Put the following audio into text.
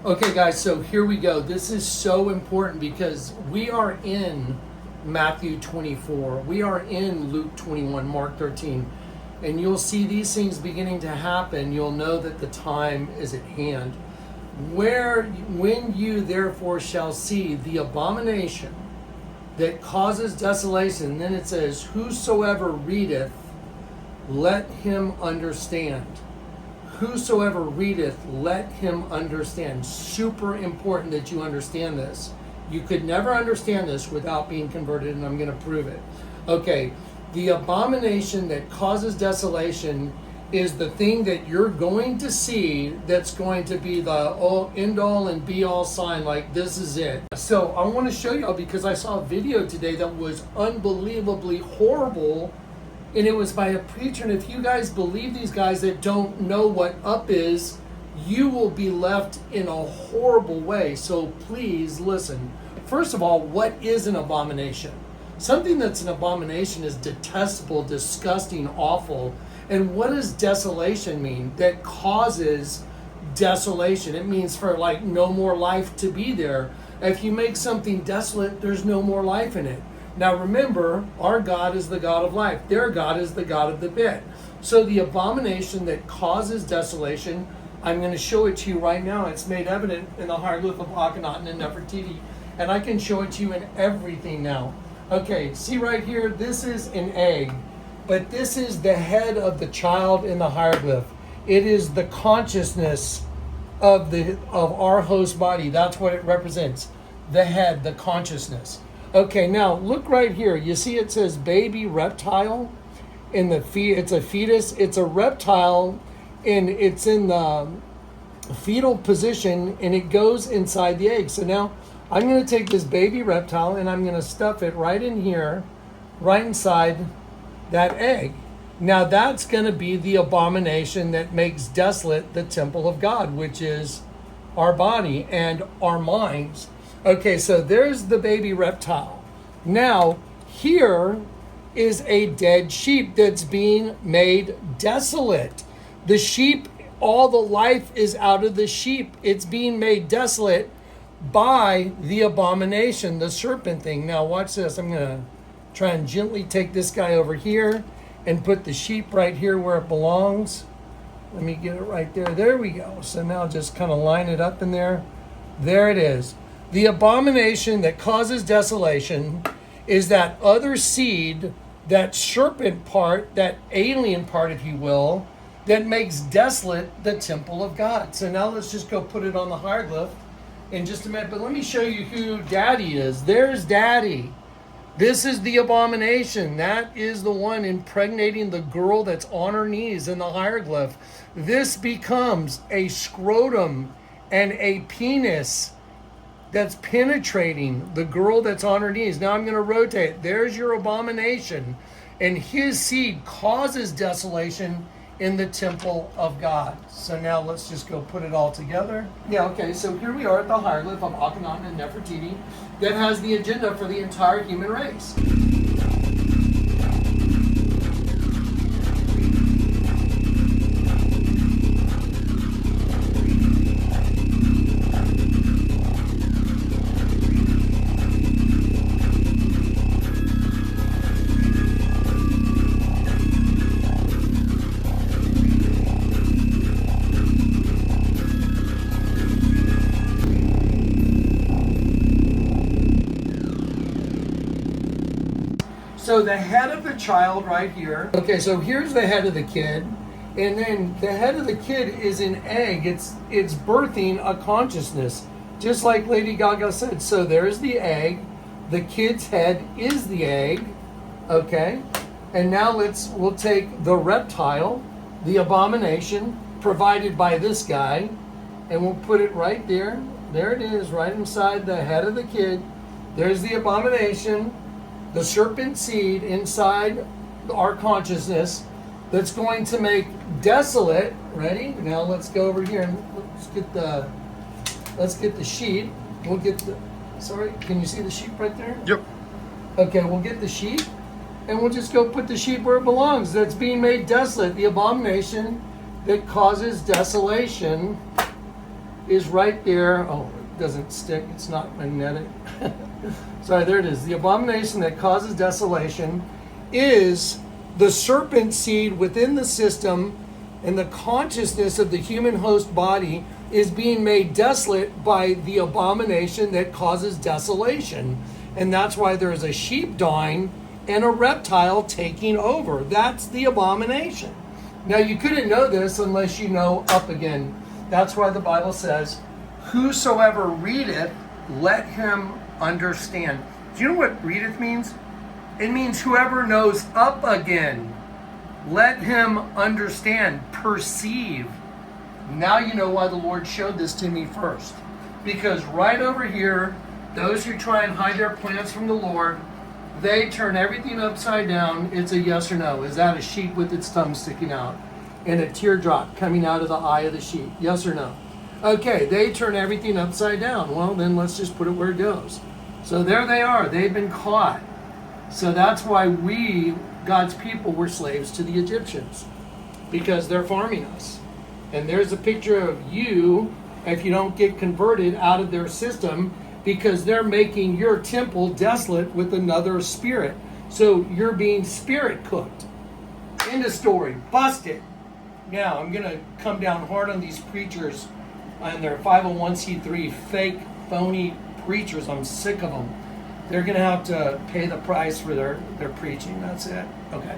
Okay, guys, so here we go. This is so important because we are in Matthew 24. We are in Luke 21, Mark 13. And you'll see these things beginning to happen. You'll know that the time is at hand. When you therefore shall see the abomination that causes desolation, and then it says, whosoever readeth, let him understand. Whosoever readeth, let him understand. Super important that you understand this. You could never understand this without being converted, and I'm going to prove it. Okay, the abomination that causes desolation is the thing that you're going to see that's going to be the end all and be all sign, like this is it. So I want to show you because I saw a video today that was unbelievably horrible, and it was by a preacher. And if you guys believe these guys that don't know what up is, you will be left in a horrible way. So please listen. First of all, what is an abomination? Something that's an abomination is detestable, disgusting, awful. And what does desolation mean? That causes desolation. It means for like no more life to be there. If you make something desolate, there's no more life in it. Now remember, our God is the God of life. Their God is the God of the bit. So the abomination that causes desolation, I'm going to show it to you right now. It's made evident in the Hieroglyph of Akhenaten and Nefertiti. And I can show it to you in everything now. Okay, see right here, this is an egg. But this is the head of the child in the hieroglyph. It is the consciousness of our host body. That's what it represents. The head, the consciousness. Okay, now look right here. You see it says baby reptile in the it's a fetus. It's a reptile and it's in the fetal position and it goes inside the egg. So now I'm going to take this baby reptile and I'm going to stuff it right in here, right inside that egg. Now that's going to be the abomination that makes desolate the temple of God, which is our body and our minds. Okay, so there's the baby reptile. Now here is a dead sheep that's being made desolate. The sheep, all the life is out of the sheep. It's being made desolate by the abomination, the serpent thing. Now watch this. I'm going to try and gently take this guy over here and put the sheep right here where it belongs. Let me get it right there. There we go. So now just kind of line it up in there. There it is. The abomination that causes desolation is that other seed, that serpent part, that alien part, if you will, that makes desolate the temple of God. So now let's just go put it on the hieroglyph in just a minute. But let me show you who Daddy is. There's Daddy. This is the abomination. That is the one impregnating the girl that's on her knees in the hieroglyph. This becomes a scrotum and a penis that's penetrating the girl that's on her knees. Now I'm going to rotate. There's your abomination. And his seed causes desolation in the temple of God. So now let's just go put it all together. Yeah, okay, so here we are at the hieroglyph of Akhenaten and Nefertiti that has the agenda for the entire human race. So the head of the child right here. Okay, so here's the head of the kid. And then the head of the kid is an egg. It's birthing a consciousness. Just like Lady Gaga said. So there's the egg. The kid's head is the egg. Okay? And now we'll take the reptile, the abomination, provided by this guy, and we'll put it right there. There it is, right inside the head of the kid. There's the abomination. The serpent seed inside our consciousness that's going to make desolate. Ready? Now let's go over here and let's get the sheep. We'll get the, sorry, can you see the sheep right there? Yep. Okay, we'll get the sheep and we'll just go put the sheep where it belongs. That's being made desolate. The abomination that causes desolation is right there. Oh, it doesn't stick. It's not magnetic. Sorry, there it is. The abomination that causes desolation is the serpent seed within the system, and the consciousness of the human host body is being made desolate by the abomination that causes desolation. And that's why there is a sheep dying and a reptile taking over. That's the abomination. Now, you couldn't know this unless you know up again. That's why the Bible says, whosoever readeth, let him understand. Do you know what readeth means? It means whoever knows up again. Let him understand, perceive. Now you know why the Lord showed this to me first. Because right over here, those who try and hide their plans from the Lord, they turn everything upside down. It's a yes or no. Is that a sheep with its tongue sticking out? And a teardrop coming out of the eye of the sheep? Yes or no? Okay, they turn everything upside down. Well, then let's just put it where it goes. So there they are. They've been caught. So that's why we, God's people, were slaves to the Egyptians. Because they're farming us. And there's a picture of you, if you don't get converted out of their system, because they're making your temple desolate with another spirit. So you're being spirit cooked. End of story. Busted. Now, I'm going to come down hard on these preachers and their 501c3 fake, phony preachers. I'm sick of them. They're going to have to pay the price for their preaching. That's it. Okay.